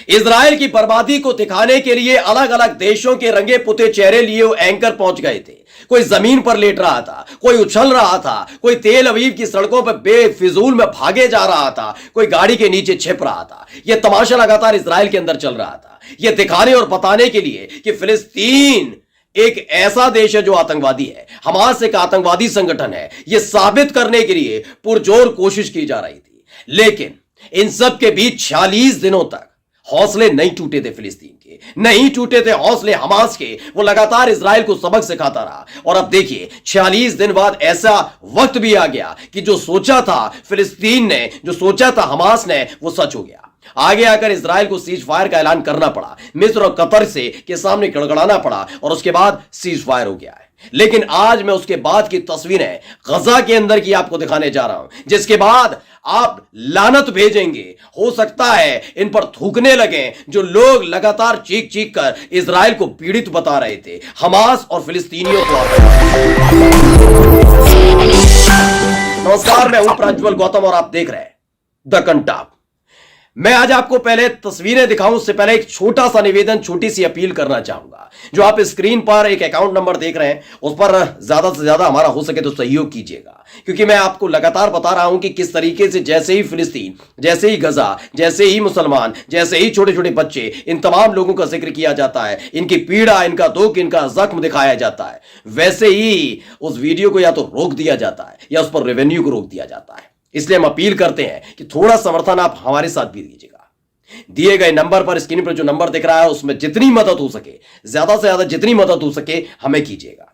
Israel की बर्बादी को दिखाने के लिए अलग अलग देशों के रंगे पुते चेहरे लिए वो एंकर पहुंच गए थे। कोई जमीन पर लेट रहा था, कोई उछल रहा था, कोई तेल अवीव की सड़कों पर बेफिजूल में भागे जा रहा था, कोई गाड़ी के नीचे छिप रहा था। यह तमाशा लगातार इजराइल के अंदर चल रहा था, यह दिखाने और बताने के लिए कि फिलिस्तीन एक ऐसा देश है जो आतंकवादी है, हमास एक आतंकवादी संगठन है। यह साबित करने के लिए पुरजोर कोशिश की जा रही थी। लेकिन इन सब के बीच 46 दिनों तक हौसले नहीं टूटे थे फिलिस्तीन के, नहीं टूटे थे हौसले हमास के। वो लगातार इजराइल को सबक सिखाता रहा। और अब देखिए 46 दिन बाद ऐसा वक्त भी आ गया कि जो सोचा था फिलिस्तीन ने, जो सोचा था हमास ने, वो सच हो गया। आगे आकर इजराइल को सीज फायर का ऐलान करना पड़ा, मिस्र और कतर से के सामने गड़गड़ाना पड़ा और उसके बाद सीज फायर हो गया है। लेकिन आज मैं उसके बाद की तस्वीरें गजा के अंदर की आपको दिखाने जा रहा हूं, जिसके बाद आप लानत भेजेंगे। हो सकता है इन पर थूकने लगे जो लोग लगातार चीख चीख कर इजराइल को पीड़ित बता रहे थे, हमास और फिलिस्तीनियों को। नमस्कार, मैं हूं प्रज्वल गौतम और आप देख रहे हैं द कंटाप। मैं आज आपको पहले तस्वीरें दिखाऊं उससे पहले एक छोटा सा निवेदन, छोटी सी अपील करना चाहूंगा। जो आप स्क्रीन पर एक अकाउंट नंबर देख रहे हैं उस पर ज्यादा से ज्यादा हमारा हो सके तो सहयोग कीजिएगा, क्योंकि मैं आपको लगातार बता रहा हूं कि किस तरीके से जैसे ही फिलिस्तीन, जैसे ही गजा, जैसे ही मुसलमान, जैसे ही छोटे छोटे बच्चे, इन तमाम लोगों का जिक्र किया जाता है, इनकी पीड़ा, इनका दुख, इनका जख्म दिखाया जाता है, वैसे ही उस वीडियो को या तो रोक दिया जाता है या उस पर रेवेन्यू को रोक दिया जाता है। इसलिए हम अपील करते हैं कि थोड़ा समर्थन आप हमारे साथ भी दीजिएगा। दिए गए नंबर पर, स्क्रीन पर जो नंबर दिख रहा है, उसमें जितनी मदद हो सके, ज्यादा से ज्यादा जितनी मदद हो सके हमें कीजिएगा।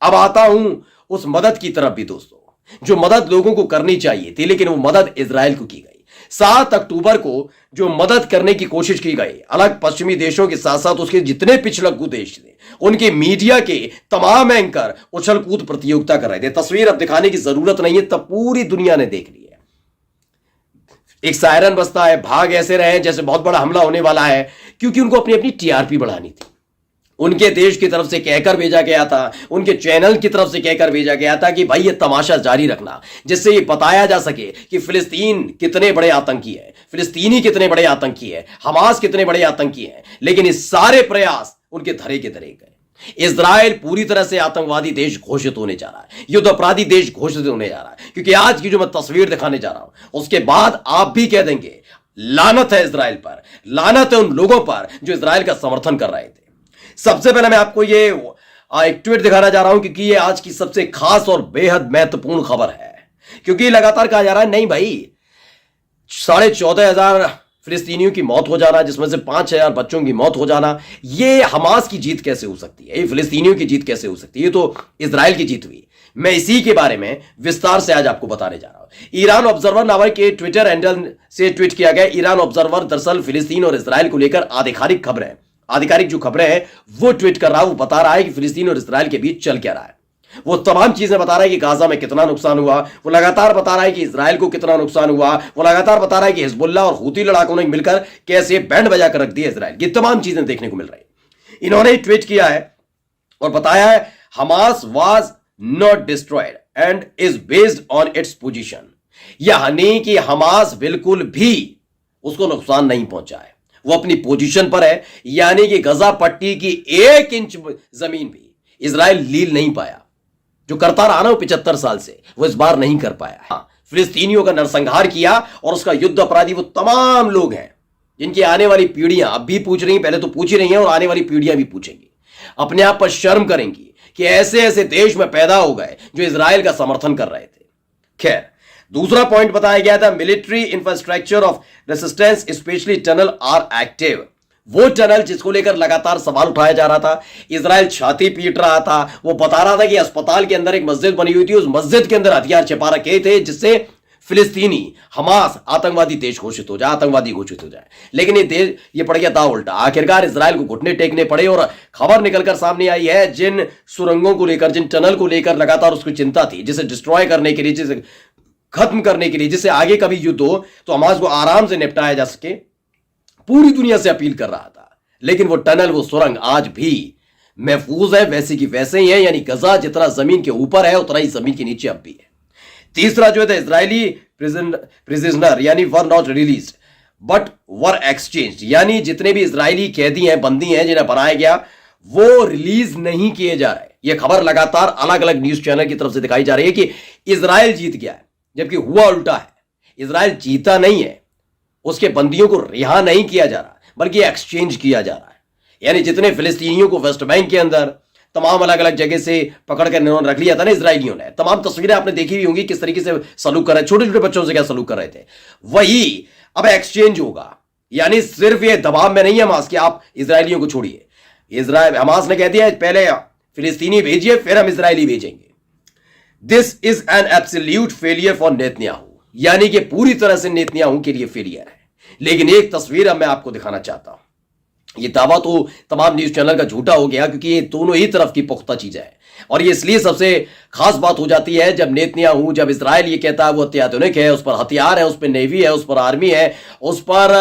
अब आता हूं उस मदद की तरफ भी दोस्तों, जो मदद लोगों को करनी चाहिए थी, लेकिन वो मदद इजराइल को की गई। 7 अक्टूबर को जो मदद करने की कोशिश की गई, अलग पश्चिमी देशों के साथ साथ उसके जितने पिछलग्गू देश थे, उनके मीडिया के तमाम एंकर उछल कूद प्रतियोगिता कर रहे थे। तस्वीर अब दिखाने की जरूरत नहीं है, तब पूरी दुनिया ने देख ली है। एक सायरन बजता है, भाग ऐसे रहे जैसे बहुत बड़ा हमला होने वाला है, क्योंकि उनको अपनी अपनी टीआरपी बढ़ानी थी। उनके देश की तरफ से कहकर भेजा गया था, उनके चैनल की तरफ से कहकर भेजा गया था कि भाई ये तमाशा जारी रखना, जिससे ये बताया जा सके कि फिलिस्तीन कितने बड़े आतंकी है, फिलिस्तीनी कितने बड़े आतंकी है, हमास कितने बड़े आतंकी है। लेकिन इस सारे प्रयास उनके धरे के धरे गए। इजराइल पूरी तरह से आतंकवादी देश घोषित होने जा रहा है, युद्ध अपराधी देश घोषित होने जा रहा है, क्योंकि आज की जो मैं तस्वीर दिखाने जा रहा हूं उसके बाद आप भी कह देंगे लानत है इजराइल पर, लानत है उन लोगों पर जो इजराइल का समर्थन कर रहे थे। सबसे पहले मैं आपको ये एक ट्वीट दिखाना जा रहा हूं, क्योंकि ये आज की सबसे खास और बेहद महत्वपूर्ण खबर है। क्योंकि लगातार कहा जा रहा है नहीं भाई, 14,500 फिलिस्तीनियों की मौत हो जाना, जिसमें से 5,000 बच्चों की मौत हो जाना, ये हमास की जीत कैसे हो सकती है, ये फिलिस्तीनियों की जीत कैसे हो सकती है, ये तो इजराइल की जीत हुई। मैं इसी के बारे में विस्तार से आज आपको बताने जा रहा हूं। ईरान ऑब्जर्वर नामक के ट्विटर हैंडल से ट्वीट किया गया। ईरान ऑब्जर्वर दरअसल फिलिस्तीन और इजराइल को लेकर आधिकारिक जो खबरें हैं वो ट्वीट कर रहा है। वो बता रहा है कि फिलिस्तीन और इजराइल के बीच चल क्या रहा है। वो तमाम चीजें बता रहा है कि गाजा में कितना नुकसान हुआ, वो लगातार बता रहा है कि इजराइल को कितना नुकसान हुआ, वो लगातार बता रहा है कि हिजबुल्लाह और हूती लड़ाकों ने मिलकर कैसे बैंड बजा कर रख दिया इजराइल। ये तमाम चीजें देखने को मिल रही है। इन्होंने ट्वीट किया है और बताया है, Hamas was not destroyed and is based on its position. यानी कि हमास बिल्कुल भी उसको नुकसान नहीं पहुंचा है, वो अपनी पोजीशन पर है। यानी कि गजा पट्टी की 1 इंच जमीन भी इजराइल लील नहीं पाया। जो करता रहा ना 75 साल से, वो इस बार नहीं कर पाया। हाँ, फिलिस्तीनियों का नरसंहार किया और उसका युद्ध अपराधी वो तमाम लोग हैं जिनकी आने वाली पीढ़ियां अब भी पूछ रही हैं, पहले तो पूछ ही रही हैं और आने वाली पीढ़ियां भी पूछेंगी। अपने आप पर शर्म करेंगी कि ऐसे ऐसे देश में पैदा हो गए जो इजराइल का समर्थन कर रहे थे। खैर, दूसरा पॉइंट बताया गया था, military infrastructure of resistance specially tunnel are active. वो टनल जिसको लेकर लगातार सवाल उठाया जा रहा था, इजराइल छाती पीट रहा था। वो बता रहा था कि अस्पताल के अंदर एक मस्जिद बनी हुई थी, उस मस्जिद के अंदर हथियार छिपा रखे थे जिससे फिलिस्तीनी हमास आतंकवादी देश घोषित हो जाए, आतंकवादी घोषित हो जाए। लेकिन ये पड़ गया दाव उल्टा। आखिरकार इजराइल को घुटने टेकने पड़े और खबर निकलकर सामने आई है, जिन सुरंगों को लेकर, जिन टनल को लेकर लगातार उसको चिंता थी, जिसे डिस्ट्रॉय करने के लिए, जिसे खत्म करने के लिए, जिससे आगे कभी युद्ध हो तो हमास को आराम से निपटाया जा सके, पूरी दुनिया से अपील कर रहा था। लेकिन वो टनल, वो सुरंग आज भी महफूज है, वैसे की वैसे ही है। यानी गजा जितना जमीन के ऊपर है उतना ही जमीन के नीचे अब भी है। तीसरा जो है इजरायली प्रिजनर यानी were not release, but were exchange, यानी जितने भी इजरायली कैदी हैं, बंदी हैं जिन्हें बनाया गया, वो रिलीज नहीं किए जा रहे। यह खबर लगातार अलग अलग न्यूज चैनल की तरफ से दिखाई जा रही है कि इजराइल जीत गया है, जबकि हुआ उल्टा है। इजराइल जीता नहीं है, उसके बंदियों को रिहा नहीं किया जा रहा, बल्कि एक्सचेंज किया जा रहा है। यानी जितने फिलिस्तीनियों को वेस्ट बैंक के अंदर तमाम अलग अलग जगह से पकड़ कर इन्होंने रख लिया था ना इजरायलियों ने, तमाम तस्वीरें आपने देखी हुई होंगी किस तरीके से सलूक कर रहे, छोटे छोटे बच्चों से क्या सलूक कर रहे थे, वही अब एक्सचेंज होगा। यानी सिर्फ ये दबाव में नहीं है हमास कि आप इजरायलियों को छोड़िए, इजराइल हमास ने कह दिया पहले फिलिस्तीनी भेजिए फिर हम इजरायली भेजेंगे। This is an absolute failure for Netanyahu, यानी कि पूरी तरह से नेतन्याहू के लिए फेलियर है। लेकिन एक तस्वीर अब मैं आपको दिखाना चाहता हूं। ये दावा तो तमाम न्यूज चैनल का झूठा हो गया, क्योंकि ये दोनों ही तरफ की पुख्ता चीजें हैं, और ये इसलिए सबसे खास बात हो जाती है जब नेतन्याहू, जब इजराइल ये कहता है वो अत्याधुनिक है, उस पर हथियार है, उस पर नेवी है, उस पर आर्मी है, उस पर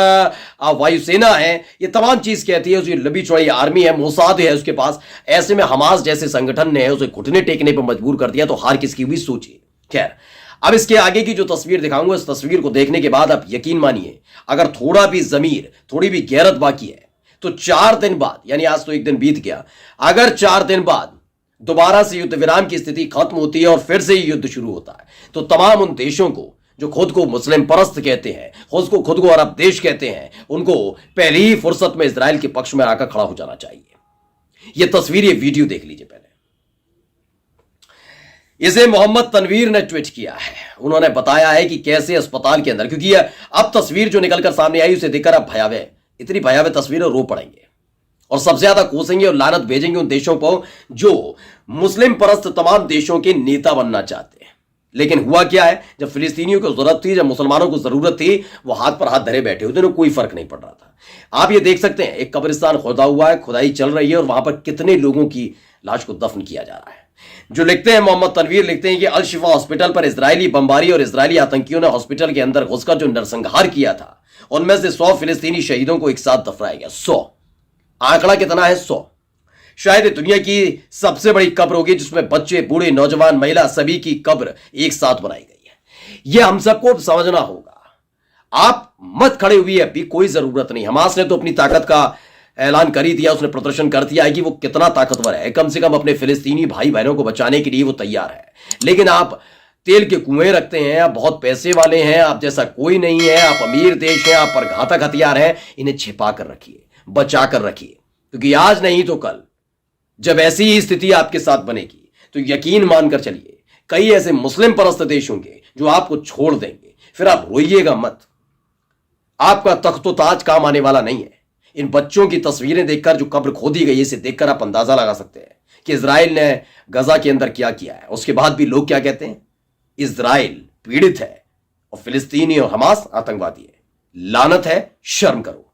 वायुसेना है, ये तमाम चीज कहती है, उसकी लंबी चौड़ी आर्मी है, मोसाद है उसके पास। ऐसे में हमास जैसे संगठन ने उसे घुटने टेकने पर मजबूर कर दिया, तो हार किसकी हुई सोचिए। खैर, अब इसके आगे की जो तस्वीर दिखाऊंगा, इस तस्वीर को देखने के बाद आप यकीन मानिए, अगर थोड़ा भी जमीर, थोड़ी भी गैरत बाकी है, तो 4 दिन बाद, यानी आज तो एक दिन बीत गया, अगर 4 दिन बाद दोबारा से युद्ध विराम की स्थिति खत्म होती है और फिर से युद्ध शुरू होता है, तो तमाम उन देशों को जो खुद को मुस्लिम परस्त कहते हैं, खुद को अरब देश कहते हैं, उनको पहली ही फुर्सत में इजराइल के पक्ष में आकर खड़ा हो जाना चाहिए। यह तस्वीर, ये वीडियो देख लीजिए पहले। इसे मोहम्मद तनवीर ने ट्वीट किया है। उन्होंने बताया है कि कैसे अस्पताल के अंदर, क्योंकि अब तस्वीर जो निकलकर सामने आई उसे देखकर अब भयावह, इतनी भयावह तस्वीरें रो पड़ेंगे और सबसे ज्यादा कोसेंगे और लानत भेजेंगे उन देशों को जो मुस्लिम परस्त तमाम देशों के नेता बनना चाहते हैं। लेकिन हुआ क्या है, जब फिलिस्तीनियों को जरूरत थी, जब मुसलमानों को जरूरत थी, वो हाथ पर हाथ धरे बैठे होते, कोई फर्क नहीं पड़ रहा था। आप ये देख सकते हैं, एक कब्रिस्तान खोदा हुआ है, खुदाई चल रही है, और वहां पर कितने लोगों की लाश को दफन किया जा रहा है। जो लिखते हैं, मोहम्मद तनवीर लिखते हैं कि अल शिफा हॉस्पिटल पर इजरायली बमबारी और इजरायली आतंकियों ने हॉस्पिटल के अंदर घुसकर जो नरसंहार किया था, उनमें से 100 फिलिस्तीनी शहीदों को एक साथ दफनाया गया। 100, आंकड़ा कितना है? 100। शायद दुनिया की सबसे बड़ी कब्र होगी जिसमें बच्चे, बूढ़े, नौजवान, महिला सभी की कब्र एक साथ बनाई गई है। यह हम सबको समझना होगा। आप मत खड़े हुए, अभी कोई जरूरत नहीं। हमास ने तो अपनी ताकत का ऐलान कर ही दिया, उसने प्रदर्शन कर दिया है कि वो कितना ताकतवर है। कम से कम अपने फिलिस्तीनी भाई बहनों को बचाने के लिए वो तैयार है। लेकिन आप तेल के कुएं रखते हैं, आप बहुत पैसे वाले हैं, आप जैसा कोई नहीं है, आप अमीर देश हैं, आप पर घातक हथियार हैं, इन्हें छिपा कर रखिए, बचा कर रखिए, क्योंकि आज नहीं तो कल जब ऐसी ही स्थिति आपके साथ बनेगी, तो यकीन मानकर चलिए कई ऐसे मुस्लिम परस्त देश होंगे जो आपको छोड़ देंगे। फिर आप रोइएगा मत, आपका तख्तो ताज काम आने वाला नहीं है। इन बच्चों की तस्वीरें देखकर, जो कब्र खोदी गई, इसे देखकर आप अंदाजा लगा सकते हैं कि इजराइल ने गजा के अंदर क्या किया है। उसके बाद भी लोग क्या कहते हैं, इजराइल पीड़ित है और फिलिस्तीनी और हमास आतंकवादी है। लानत है, शर्म करो।